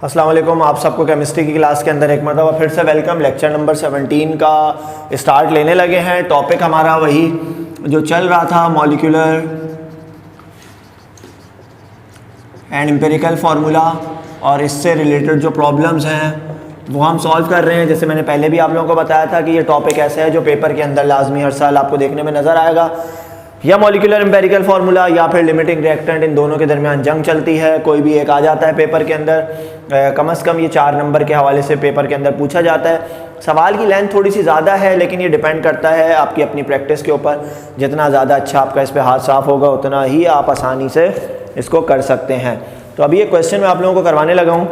अस्सलाम वालेकुम। आप सबको केमिस्ट्री की क्लास के अंदर एक मरतबा फिर से वेलकम। लेक्चर नंबर 17 का स्टार्ट लेने लगे हैं। टॉपिक हमारा वही जो चल रहा था, मॉलिक्यूलर एंड एम्पिरिकल फार्मूला, और इससे रिलेटेड जो प्रॉब्लम्स हैं वो हम सॉल्व कर रहे हैं। जैसे मैंने पहले भी आप लोगों को बताया था कि ये टॉपिक ऐसा है जो पेपर के अंदर लाजमी हर साल आपको देखने में नज़र आएगा। या मॉलिक्यूलर एम्पिरिकल फार्मूला या फिर लिमिटिंग रिएक्टेंट, इन दोनों के दरमियान जंग चलती है। कोई भी एक आ जाता है पेपर के अंदर, कम से कम ये 4 नंबर के हवाले से पेपर के अंदर पूछा जाता है। सवाल की लेंथ थोड़ी सी ज़्यादा है, लेकिन ये डिपेंड करता है आपकी अपनी प्रैक्टिस के ऊपर। जितना ज़्यादा अच्छा आपका इस पर हाथ साफ होगा उतना ही आप आसानी से इसको कर सकते हैं। तो अभी ये क्वेश्चन मैं आप लोगों को करवाने लगा हूँ।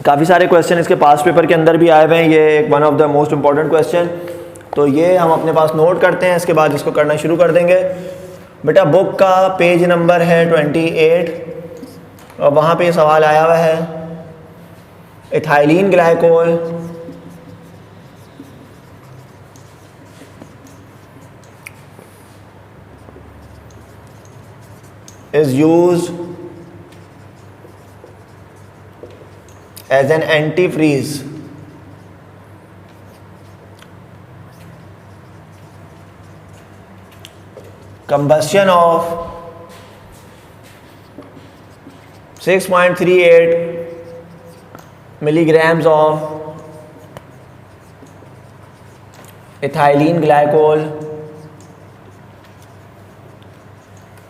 काफ़ी सारे क्वेश्चन इसके पास पेपर के अंदर भी आए हुए हैं। ये एक one of the most important question, तो ये हम अपने पास नोट करते हैं, इसके बाद इसको करना शुरू कर देंगे। बेटा बुक का पेज नंबर है 28 और वहाँ पे सवाल आया हुआ है ethylene glycol is used as an antifreeze combustion of 6.38 milligrams of ethylene glycol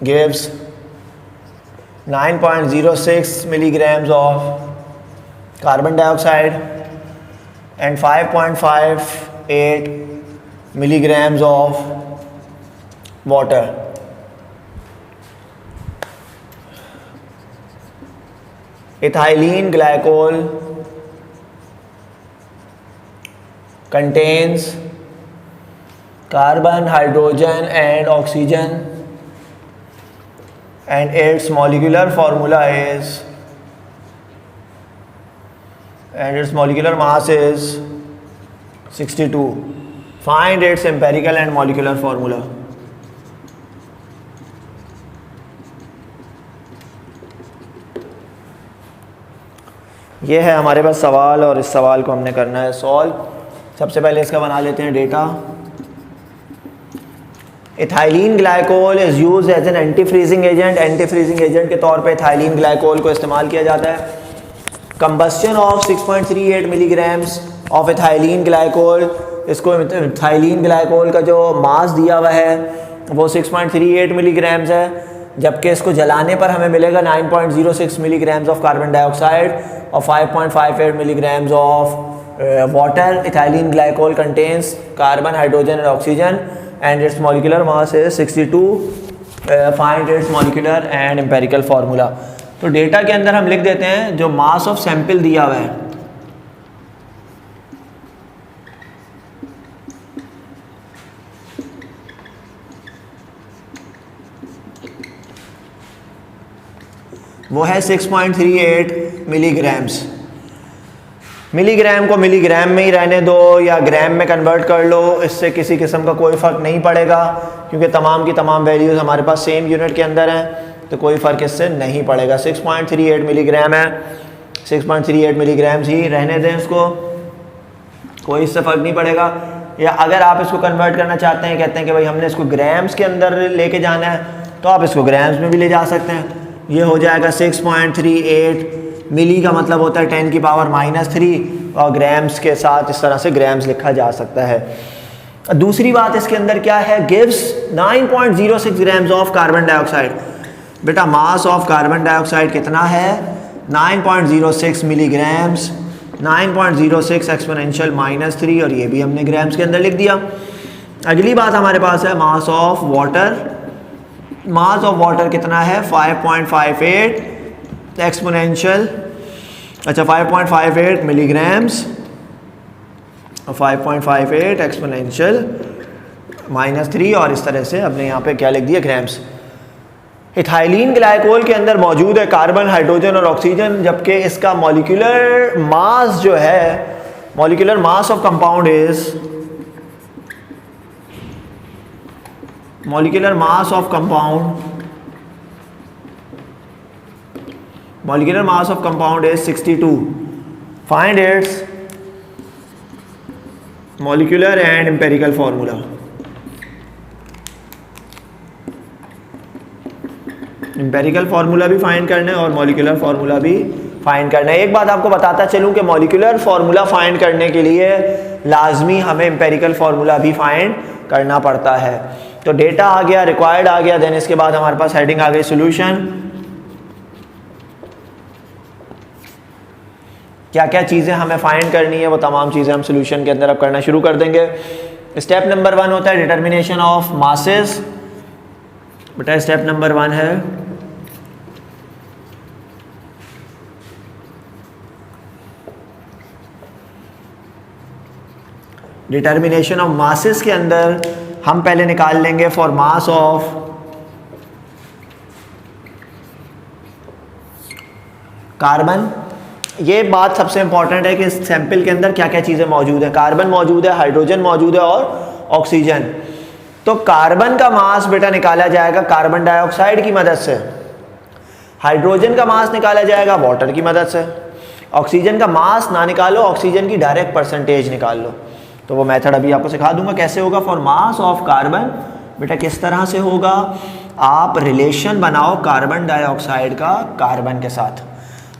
gives 9.06 milligrams of carbon dioxide and 5.58 milligrams of water. Ethylene glycol contains carbon, hydrogen and oxygen, and its molecular formula is, and its molecular mass is 62. Find its empirical and molecular formula. ये है हमारे पास सवाल, और इस सवाल को हमने करना है सॉल्व। सबसे पहले इसका बना लेते हैं data. Ethylene glycol is use as an anti freezing agent. Anti freezing agent के तौर पे इथाइलिन ग्लाइकोल को इस्तेमाल किया जाता है। Combustion of 6.38 milligrams of ethylene glycol, इसको इथाइलिन ग्लाइकोल का जो मास दिया हुआ है वो 6.38 मिलीग्राम्स है, जबकि इसको जलाने पर हमें मिलेगा 9.06 मिलीग्राम्स ऑफ कार्बन डाइऑक्साइड और 5.58 milligrams of water. Ethylene glycol contains carbon, hydrogen and oxygen and its molecular mass is 62. Find its molecular and empirical formula. तो डेटा के अंदर हम लिख देते हैं जो मास ऑफ सैंपल दिया हुआ है वो है 6.38 मिलीग्राम्स। मिलीग्राम को मिलीग्राम में ही रहने दो या ग्राम में कन्वर्ट कर लो, इससे किसी किस्म का कोई फ़र्क नहीं पड़ेगा, क्योंकि तमाम की तमाम वैल्यूज़ हमारे पास सेम यूनिट के अंदर हैं, तो कोई फ़र्क इससे नहीं पड़ेगा। 6.38 मिलीग्राम है, 6.38 मिलीग्राम्स ही रहने दें इसको, कोई इससे फ़र्क नहीं पड़ेगा। या अगर आप इसको कन्वर्ट करना चाहते हैं, कहते हैं कि भाई हमने इसको ग्राम्स के अंदर लेके जाना है, तो आप इसको ग्राम्स में भी ले जा सकते हैं। ये हो जाएगा 6.38 मिली का मतलब होता है 10 की पावर -3, और ग्राम्स के साथ इस तरह से ग्राम्स लिखा जा सकता है। दूसरी बात इसके अंदर क्या है, gives 9.06 grams of carbon dioxide. बेटा मास ऑफ कार्बन डाइऑक्साइड कितना है, 9.06 मिलीग्राम्स, 9.06 एक्सपोनेंशियल -3, और ये भी हमने ग्राम्स के अंदर लिख दिया। अगली बात हमारे पास है mass of water. Mass of water कितना है, 5.58 एक्सपोनेंशियल, अच्छा 5.58 मिलीग्राम्स और 5.58 एक्सपोनेंशियल -3, और इस तरह से हमने यहाँ पे क्या लिख दिया, ग्राम्स। इथाइलिन ग्लाइकोल के अंदर मौजूद है कार्बन, हाइड्रोजन और ऑक्सीजन, जबकि इसका मॉलिक्यूलर मास जो है, molecular mass of compound is molecular mass of compound molecular mass of compound is 62. Find its molecular and empirical formula. Empirical formula भी फाइंड करना है और मॉलिक्यूलर फार्मूला भी फाइंड करना है. एक बात आपको बताता चलूं कि मॉलिक्यूलर फार्मूला फाइंड करने के लिए लाजमी हमें एम्पेरिकल फार्मूला भी फाइंड करना पड़ता है. तो डेटा आ गया, रिक्वायर्ड आ गया, देन इसके बाद हमारे पास हेडिंग आ गई सॉल्यूशन. क्या क्या चीज़ें हमें फाइंड करनी है वो तमाम चीज़ें हम सॉल्यूशन के अंदर अब करना शुरू कर देंगे. स्टेप नंबर 1 होता है डिटर्मिनेशन ऑफ मासेस. बेटा स्टेप नंबर 1 है डिटर्मिनेशन ऑफ मासेस. के अंदर हम पहले निकाल लेंगे फॉर मास ऑफ कार्बन. ये बात सबसे इंपॉर्टेंट है कि इस सैंपल के अंदर क्या क्या चीज़ें मौजूद है. कार्बन मौजूद है, हाइड्रोजन मौजूद है और ऑक्सीजन. तो कार्बन का मास बेटा निकाला जाएगा कार्बन डाइऑक्साइड की मदद से. हाइड्रोजन का मास निकाला जाएगा वाटर की मदद से. ऑक्सीजन का मास ना निकालो, ऑक्सीजन की डायरेक्ट परसेंटेज निकाल लो. तो वो मेथड अभी आपको सिखा दूंगा कैसे होगा. फॉर मास ऑफ कार्बन बेटा किस तरह से होगा, आप रिलेशन बनाओ कार्बन डाइऑक्साइड का कार्बन के साथ.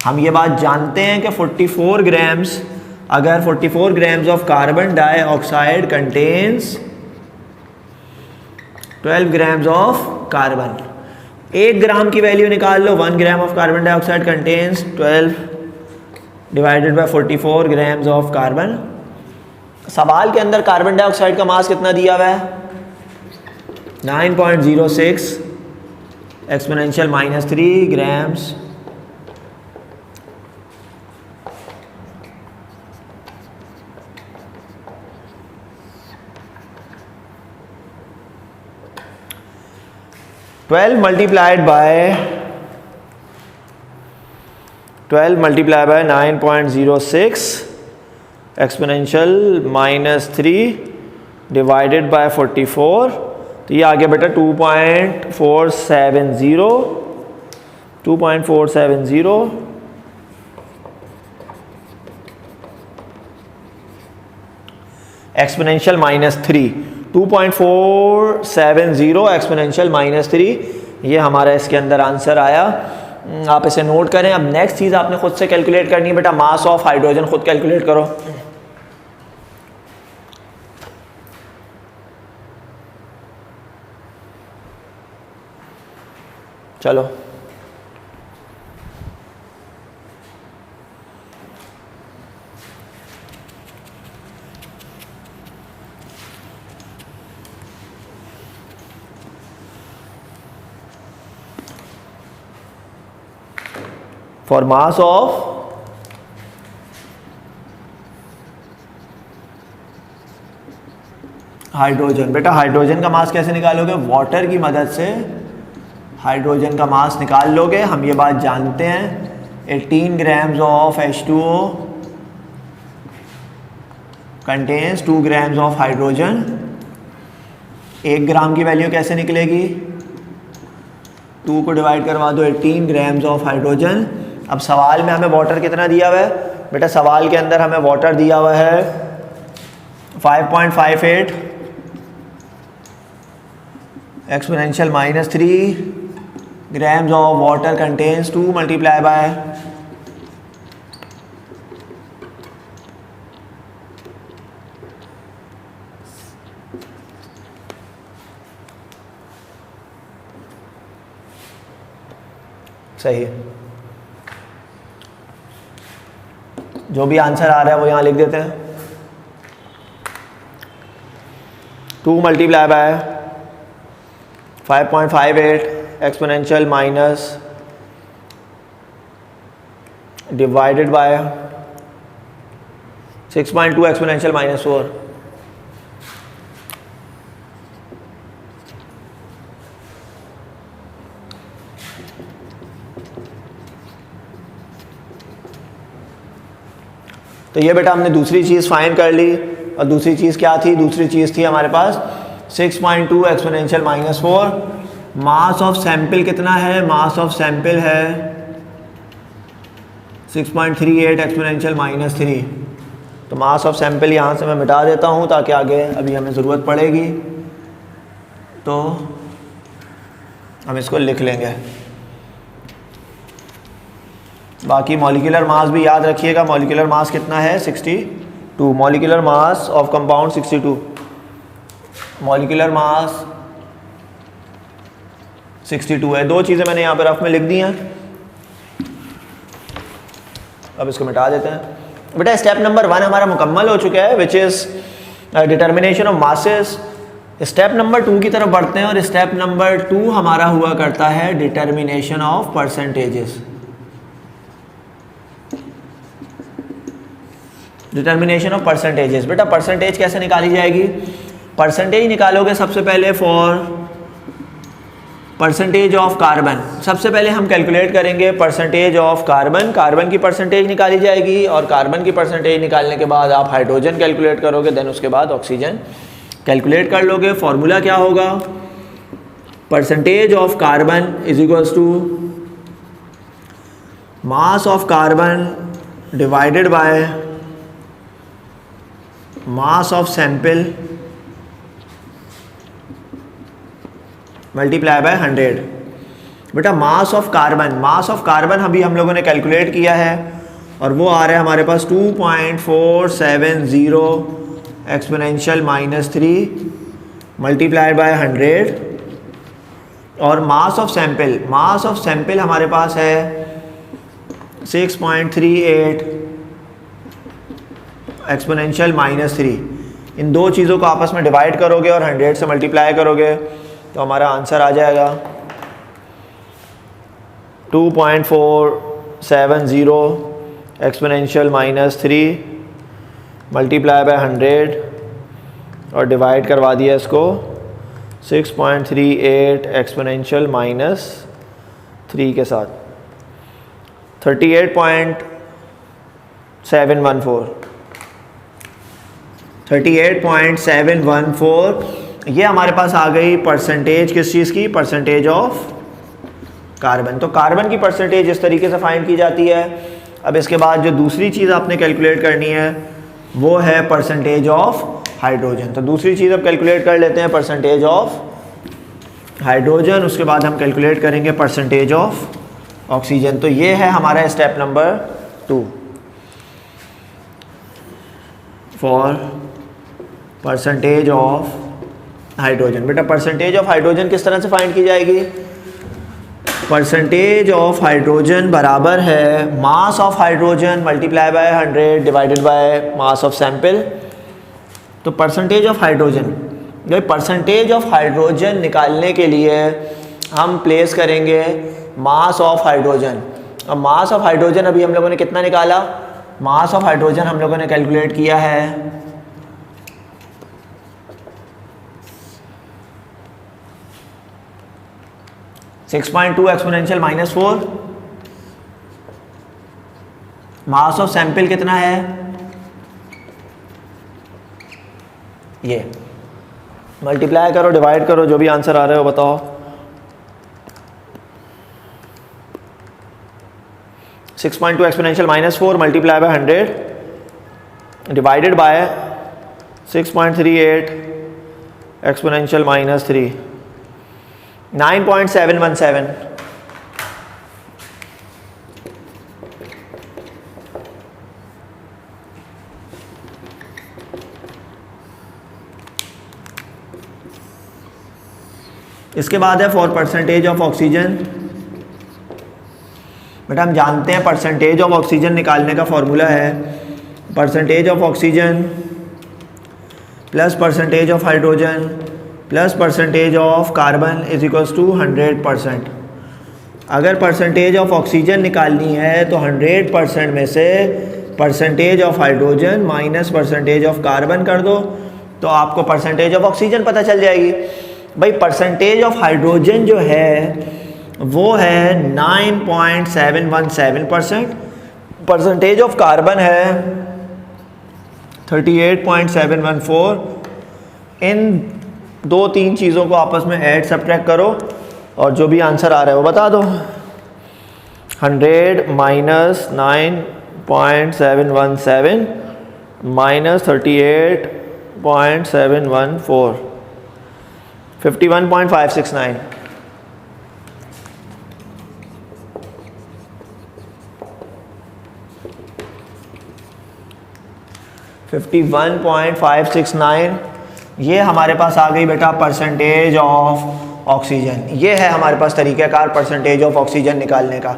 हम ये बात जानते हैं कि 44 ग्राम्स, अगर 44 grams of carbon dioxide contains 12 grams of carbon. 1 ग्राम की वैल्यू निकाल लो. 1 gram of carbon dioxide contains 12 divided by 44 grams of carbon. सवाल के अंदर कार्बन डाइऑक्साइड का मास कितना दिया हुआ है, 9.06 exponential -3 grams. Twelve multiplied by 9.06 exponential -3 divided by 44. तो ये आ गया बेटा 2.470 एक्सपोनेंशियल -3. 2.470 एक्सपोनेंशियल -3 ये हमारा इसके अंदर आंसर आया. आप इसे नोट करें. अब नेक्स्ट चीज़ आपने खुद से कैलकुलेट करनी है बेटा, मास ऑफ हाइड्रोजन खुद कैलकुलेट करो. चलो फॉर मास ऑफ हाइड्रोजन. बेटा हाइड्रोजन का मास कैसे निकालोगे, वाटर की मदद से हाइड्रोजन का मास निकाल लोगे. हम ये बात जानते हैं 18 grams of H2O contains 2 grams of hydrogen. 1 ग्राम की वैल्यू कैसे निकलेगी, 2 को डिवाइड करवा दो 18 ग्राम्स ऑफ हाइड्रोजन. अब सवाल में हमें वाटर कितना दिया हुआ है बेटा, सवाल के अंदर हमें वाटर दिया हुआ है 5.58 exponential -3 grams of water contains 2 multiply by सही है. जो भी आंसर आ रहा है वो यहाँ लिख देते हैं. 2 multiply by 5.58 exponential minus divided by 6.2 exponential -4. तो ये बेटा हमने दूसरी चीज़ फाइंड कर ली. और दूसरी चीज़ क्या थी, दूसरी चीज़ थी हमारे पास 6.2 एक्सपोनेंशियल -4. मास ऑफ सैंपल कितना है, मास ऑफ सैंपल है 6.38 एक्सपोनेंशियल -3। तो मास ऑफ सैंपल यहाँ से मैं मिटा देता हूँ ताकि आगे अभी हमें ज़रूरत पड़ेगी, तो हम इसको लिख लेंगे। बाकी मॉलिक्यूलर मास भी याद रखिएगा, मॉलिक्यूलर मास कितना है 62। Molecular mass of compound 62, molecular mass 62 है। दो चीज़ें मैंने यहाँ पर रफ में लिख दी हैं, अब इसको मिटा देते हैं। बेटा स्टेप नंबर 1 हमारा मुकम्मल हो चुका है, which is determination of masses. Step number 2 की तरफ बढ़ते हैं और स्टेप नंबर 2 हमारा हुआ करता है determination of percentages. Determination of percentages, बेटा परसेंटेज कैसे निकाली जाएगी? परसेंटेज निकालोगे सबसे पहले फॉर परसेंटेज ऑफ कार्बन। सबसे पहले हम कैलकुलेट करेंगे परसेंटेज ऑफ कार्बन, कार्बन की परसेंटेज निकाली जाएगी और कार्बन की परसेंटेज निकालने के बाद आप हाइड्रोजन कैलकुलेट करोगे, देन उसके बाद ऑक्सीजन कैलकुलेट कर लोगे। फॉर्मूला क्या होगा? Percentage of carbon is equals to mass of carbon divided by mass of sample multiply by 100। बेटा मास ऑफ कार्बन अभी हम लोगों ने कैलकुलेट किया है और वो आ रहा है हमारे पास 2.470 एक्सपोनेंशियल -3 मल्टीप्लाइड बाय 100। और मास ऑफ सैंपल हमारे पास है 6.38 एक्सपोनेंशियल -3। इन दो चीज़ों को आपस में डिवाइड करोगे और 100 से मल्टीप्लाई करोगे तो हमारा आंसर आ जाएगा 2.470 एक्सपोनेंशियल -3 मल्टीप्लाई बाय 100 और डिवाइड करवा दिया इसको 6.38 एक्सपोनेंशियल -3 के साथ 38.714। ये हमारे पास आ गई परसेंटेज किस चीज़ की? Percentage of carbon. तो कार्बन की परसेंटेज इस तरीके से फाइंड की जाती है। अब इसके बाद जो दूसरी चीज़ आपने कैलकुलेट करनी है वो है परसेंटेज ऑफ हाइड्रोजन। तो दूसरी चीज़ अब कैलकुलेट कर लेते हैं, परसेंटेज ऑफ हाइड्रोजन। उसके बाद हम कैलकुलेट करेंगे परसेंटेज ऑफ ऑक्सीजन। तो ये है हमारा step number 2 for percentage of hydrogen. बेटा परसेंटेज ऑफ हाइड्रोजन किस तरह से फाइंड की जाएगी? परसेंटेज ऑफ हाइड्रोजन बराबर है mass of hydrogen multiply by 100 divided by mass of sample. तो परसेंटेज ऑफ हाइड्रोजन निकालने के लिए हम प्लेस करेंगे मास ऑफ हाइड्रोजन। अब मास ऑफ हाइड्रोजन अभी हम लोगों ने कितना निकाला? मास ऑफ हाइड्रोजन हम लोगों ने कैलकुलेट किया है 6.2 एक्सपोनेंशियल -4। मास ऑफ सैंपल कितना है? ये मल्टीप्लाई करो, डिवाइड करो, जो भी आंसर आ रहा है वो बताओ। 6.2 exponential -4 multiply by 100 divided by 6.38 exponential -3 9.717। इसके बाद है फॉर परसेंटेज ऑफ ऑक्सीजन। बेटा हम जानते हैं परसेंटेज ऑफ ऑक्सीजन निकालने का फॉर्मूला है percentage of oxygen plus percentage of hydrogen plus percentage of carbon is equals to 100%। अगर परसेंटेज ऑफ ऑक्सीजन निकालनी है तो 100% में से percentage of hydrogen minus percentage of carbon कर दो तो आपको परसेंटेज ऑफ ऑक्सीजन पता चल जाएगी। भाई परसेंटेज ऑफ हाइड्रोजन जो है वो है 9.717%, परसेंटेज ऑफ कार्बन है 38.714। इन दो तीन चीज़ों को आपस में ऐड सब्ट्रैक्ट करो और जो भी आंसर आ रहा है वो बता दो। 100 माइनस 9.717 माइनस 38.714 51.569 51.569 ये हमारे पास आ गई बेटा परसेंटेज ऑफ ऑक्सीजन। ये है हमारे पास तरीक़ाकार परसेंटेज ऑफ ऑक्सीजन निकालने का।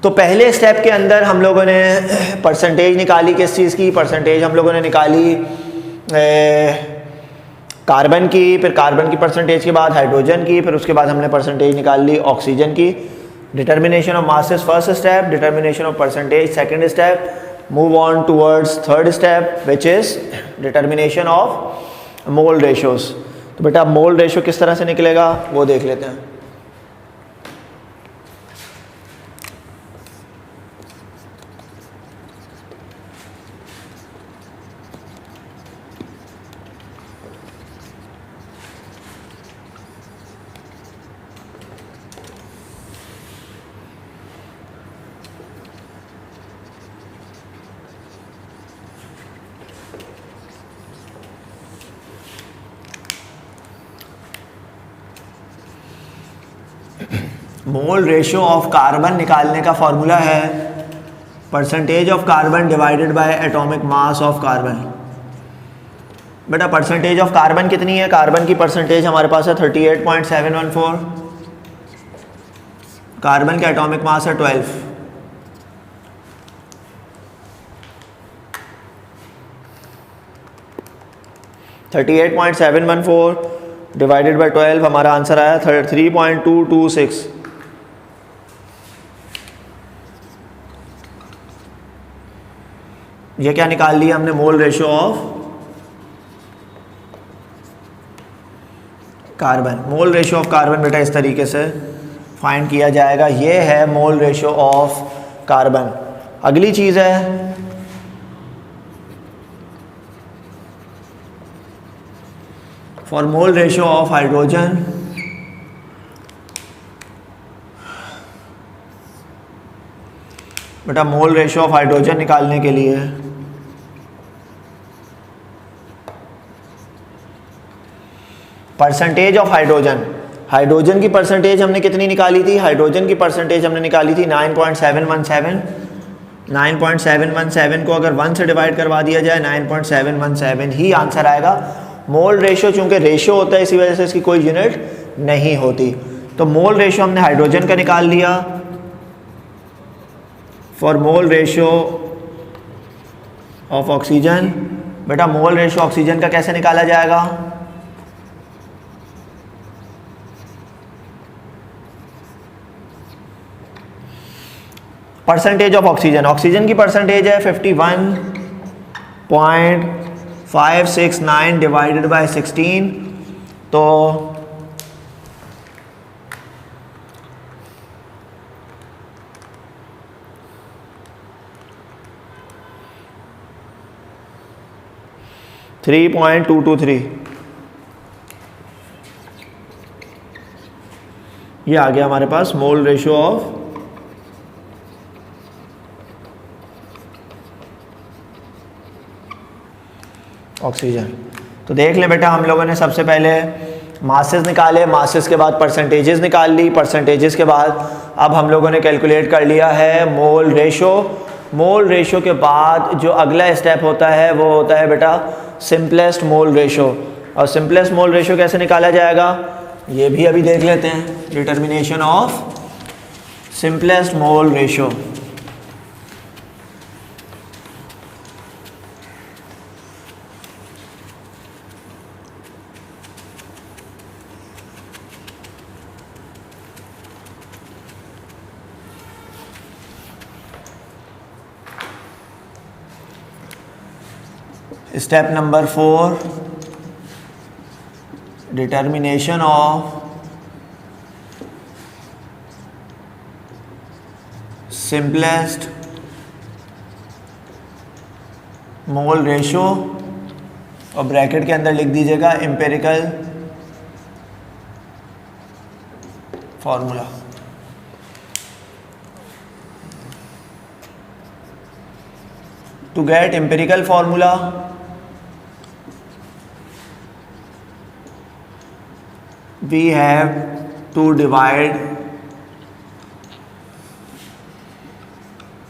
तो पहले स्टेप के अंदर हम लोगों ने परसेंटेज निकाली किस चीज़ की? परसेंटेज हम लोगों ने निकाली कार्बन की, फिर कार्बन की परसेंटेज के बाद हाइड्रोजन की, फिर उसके बाद हमने परसेंटेज निकाल ली ऑक्सीजन की। Determination of masses first step, determination of percentage second step, move on towards third step which is determination of mole ratios. तो बेटा मोल रेशो किस तरह से निकलेगा वो देख लेते हैं। मोल रेशियो ऑफ कार्बन निकालने का फॉर्मूला है percentage of carbon divided bye atomic mass of carbon. बेटा परसेंटेज ऑफ कार्बन कितनी है? कार्बन की परसेंटेज हमारे पास है 38.714, कार्बन का एटॉमिक मास है 12। डिवाइडेड बाय 12 हमारा आंसर आया 3.226। ये क्या निकाल लिया हमने? Mole ratio of carbon. Mole ratio of carbon बेटा इस तरीके से फाइंड किया जाएगा। ये है मोल रेशियो ऑफ कार्बन। अगली चीज़ है for mole ratio of hydrogen. बेटा मोल रेशियो ऑफ हाइड्रोजन निकालने के लिए परसेंटेज ऑफ हाइड्रोजन, हाइड्रोजन की परसेंटेज हमने कितनी निकाली थी? हाइड्रोजन की परसेंटेज हमने निकाली थी 9.717। 9.717 को अगर 1 से डिवाइड करवा दिया जाए 9.717 ही आंसर आएगा। मोल रेशियो चूंकि रेशियो होता है इसी वजह से इसकी कोई यूनिट नहीं होती। तो मोल रेशियो हमने हाइड्रोजन का निकाल लिया। For mole ratio of oxygen, बेटा मोल रेशियो ऑक्सीजन का कैसे निकाला जाएगा? परसेंटेज ऑफ ऑक्सीजन, ऑक्सीजन की परसेंटेज है 51.569 डिवाइडेड बाय 16। तो 3.223 ये आ गया हमारे पास मोल रेशियो ऑफ ऑक्सीजन। तो देख ले बेटा हम लोगों ने सबसे पहले मासेस निकाले, मासेस के बाद परसेंटेजेस निकाल ली, परसेंटेजेस के बाद अब हम लोगों ने कैलकुलेट कर लिया है मोल रेशियो। मोल रेशियो के बाद जो अगला स्टेप होता है वो होता है बेटा सिंपलेस्ट मोल रेशियो। और सिंपलेस्ट मोल रेशियो कैसे निकाला जाएगा ये भी अभी देख लेते हैं। Determination of simplest mole ratio. Step number 4 determination of simplest mole ratio और ब्रैकेट के अंदर लिख दीजिएगा empirical formula. To get empirical formula, we have to divide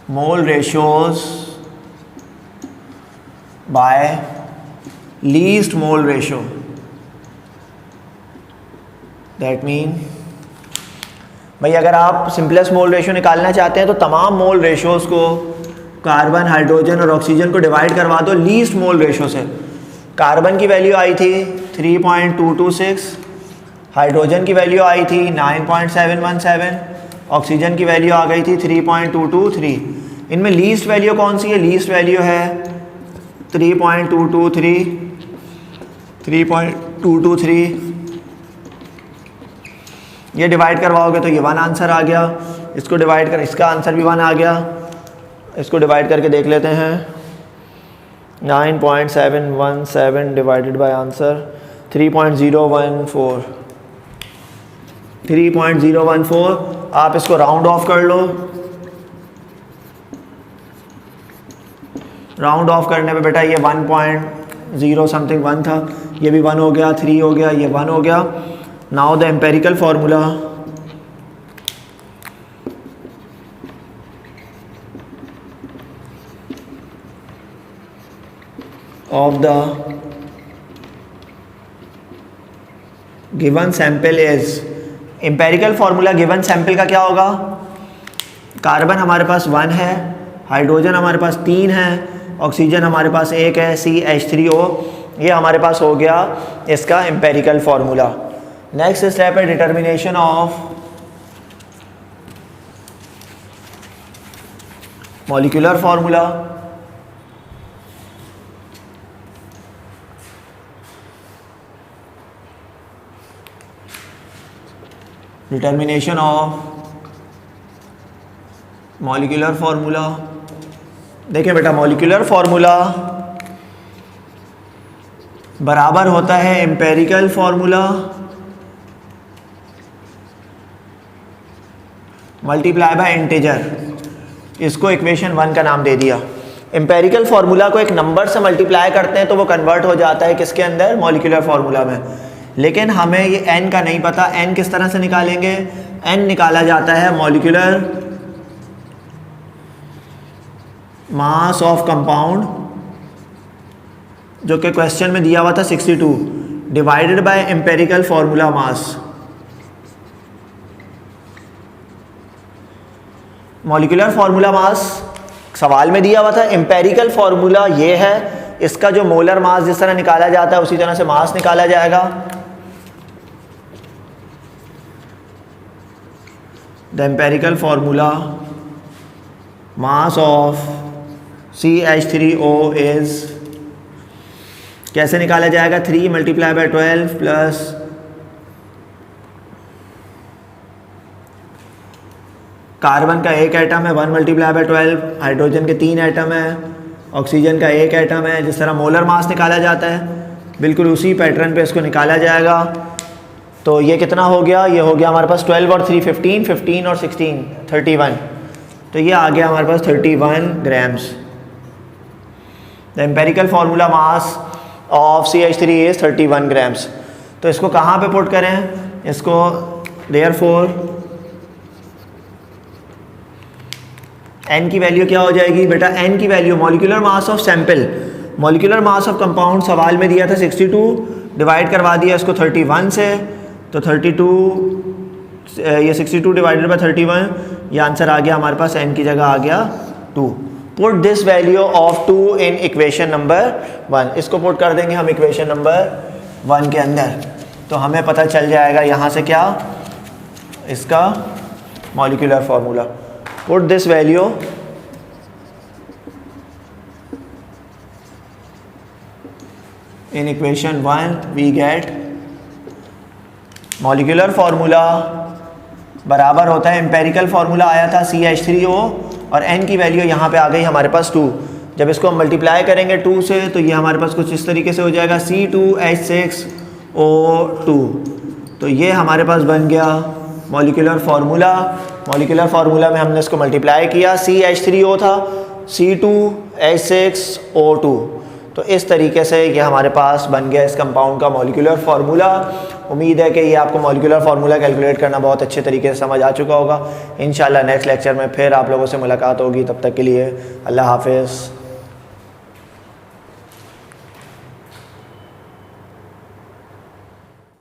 mole ratios by least mole ratio. That mean भाई अगर आप simplest mole ratio निकालना चाहते हैं तो तमाम मोल रेशियोज़ को, कार्बन, हाइड्रोजन और ऑक्सीजन को डिवाइड करवा दो लीस्ट मोल रेशियो से। कार्बन की वैल्यू आई थी 3.226, हाइड्रोजन की वैल्यू आई थी 9.717, ऑक्सीजन की वैल्यू आ गई थी 3.223। इनमें लीस्ट वैल्यू कौन सी है? लीस्ट वैल्यू है 3.223। ये डिवाइड करवाओगे तो ये 1 आंसर आ गया, इसको डिवाइड कर, इसका आंसर भी 1 आ गया। इसको डिवाइड करके देख लेते हैं। 9.717 डिवाइडेड बाय आंसर 3.014। 3.014। आप इसको राउंड ऑफ कर लो। राउंड ऑफ करने पे बेटा ये 1.0 समथिंग 1 था, ये भी 1 हो गया, 3 हो गया, ये 1 हो गया। Now the empirical formula of the given sample is, empirical formula given sample का क्या होगा? कार्बन हमारे पास 1 है, हाइड्रोजन हमारे पास 3 है, ऑक्सीजन हमारे पास 1 है, CH3O। ये हमारे पास हो गया इसका एम्पेरिकल फार्मूला। नेक्स्ट स्टेप है determination of molecular formula. Determination of molecular formula. देखिए बेटा, मॉलिक्यूलर फार्मूला बराबर होता है empirical formula multiply by integer. इसको इक्वेशन 1 का नाम दे दिया। एम्पेरिकल फार्मूला को एक नंबर से मल्टीप्लाई करते हैं तो वो कन्वर्ट हो जाता है किसके अंदर? मॉलिक्यूलर फार्मूला में। लेकिन हमें ये n का नहीं पता, n किस तरह से निकालेंगे? n निकाला जाता है मॉलिक्यूलर मास ऑफ कंपाउंड, जो कि क्वेश्चन में दिया हुआ था 62, divided by empirical formula mass. Molecular formula mass सवाल में दिया हुआ था, एम्पेरिकल फार्मूला ये है, इसका जो मोलर मास जिस तरह निकाला जाता है उसी तरह से मास निकाला जाएगा। The empirical formula mass of CH3O is, कैसे निकाला जाएगा? 3 मल्टीप्लाई बाय 12 प्लस कार्बन का 1 एटम है 1 मल्टीप्लाई बाय 12, हाइड्रोजन के 3 एटम है, ऑक्सीजन का 1 एटम है। जिस तरह मोलर मास निकाला जाता है बिल्कुल उसी पैटर्न पे इसको निकाला जाएगा। तो ये कितना हो गया? ये हो गया हमारे पास 12 और 3 15, 15 और 16 31। तो ये आ गया हमारे पास 31 grams. The empirical formula mass of CH3 is 31 grams. तो इसको कहाँ पे पुट करें? इसको देयरफॉर n की वैल्यू क्या हो जाएगी बेटा? n की value molecular mass of sample, molecular mass of compound सवाल में दिया था 62, डिवाइड करवा दिया इसको 31 से, तो 32 ये 62 डिवाइडेड बाय 31, ये आंसर आ गया हमारे पास, n की जगह आ गया 2। Put this value of 2 in equation number 1। इसको पुट कर देंगे हम इक्वेशन नंबर 1 के अंदर, तो हमें पता चल जाएगा यहाँ से क्या? इसका molecular formula. Put this value in equation 1, we get molecular formula बराबर होता है, एम्पेरिकल फार्मूला आया था CH3O और n की वैल्यू यहाँ पे आ गई हमारे पास 2। जब इसको हम मल्टीप्लाई करेंगे 2 से तो ये हमारे पास कुछ इस तरीके से हो जाएगा C2H6O2। तो ये हमारे पास बन गया मॉलिक्यूलर फार्मूला। मॉलिक्यूलर फार्मूला में हमने इसको मल्टीप्लाई किया, CH3O था C2H6O2। तो इस तरीके से ये हमारे पास बन गया इस कंपाउंड का मॉलिक्यूलर फार्मूला। उम्मीद है कि ये आपको मॉलिक्यूलर फार्मूला कैलकुलेट करना बहुत अच्छे तरीके से समझ आ चुका होगा। इंशाल्लाह नेक्स्ट लेक्चर में फिर आप लोगों से मुलाकात होगी। तब तक के लिए अल्लाह हाफिज़।